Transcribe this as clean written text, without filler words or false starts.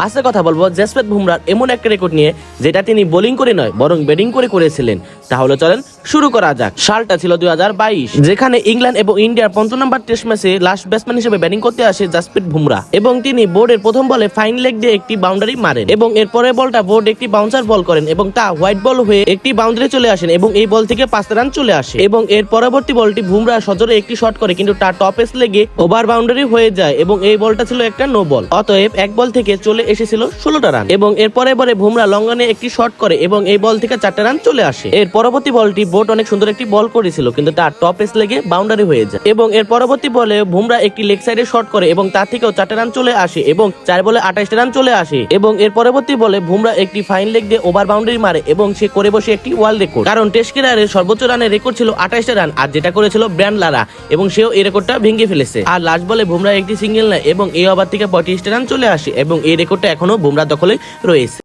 আজকে কথা বলবো জসপ্রীত বুমরাহর এমন একটা রেকর্ড নিয়ে যেটা তিনি বোলিং করে নয় বরং ব্যাটিং করে করেছিলেন। তাহলে চলেন শুরু করা যাক। সালটা ছিল 2022, যেখানে ইংল্যান্ড এবং ইন্ডিয়ার 15 নম্বর টেস্ট ম্যাচে লাস্ট ব্যাটসম্যান হিসেবে ব্যাটিং করতে আসে জসপ্রীত বুমরাহ এবং তিনি বোর্ডের প্রথম বলে ফাইন লেগ দিয়ে একটি বাউন্ডারি মারেন এবং এর পরের বলটা বোর্ড একটি বাউন্সার বল করেন এবং তা হোয়াইট বল হয়ে একটি বাউন্ডারি চলে আসেন এবং এই বল থেকে 5 রান চলে আসে এবং এর পরবর্তী বলটি বুমরাহ সজোরে একটি শট করে কিন্তু তার টপ এজ লেগে ওভার বাউন্ডারি হয়ে যায় এবং এই বলটা ছিল একটা নো বল। অতএব এক বল থেকে চলে এসেছিল 16টা রান এবং এর পরের বলে বুমরাহ লং রানে একটি শট করে এবং এই বল থেকে 4টা রান চলে আসে। এর পরবর্তী বলটি বোর্ড অনেক সুন্দর একটি বল করেছিল কিন্তু তার টপ এজ লেগে বাউন্ডারি হয়ে যায় এবং এর পরবর্তী বলে বুমরাহ একটি লেগ সাইডে শট করে এবং তার থেকেও 4টা রান চলে আসে এবং 4 বলে 28টা রান চলে আসে এবং এর পরবর্তী বলে বুমরাহ একটি ফাইন লেগ দিয়ে ওভার বাউন্ডারি মারে এবং সে করে বসে একটি ওয়ার্ল্ড রেকর্ড, কারণ টেস্ট ক্যারিয়ারের সর্বোচ্চ রানের রেকর্ড ছিল 28টা রান আর যেটা করেছিল ব্রায়ান লারা এবং সেও এই রেকর্ডটা ভেঙে ফেলেছে। আর লাস্ট বলে বুমরাহ একটি সিঙ্গেল নেয় এবং এই ওভার থেকে 35টা রান চলে আসে এবং এই রেকর্ডটা এখনো বুমরাহ দখলে রয়েছে।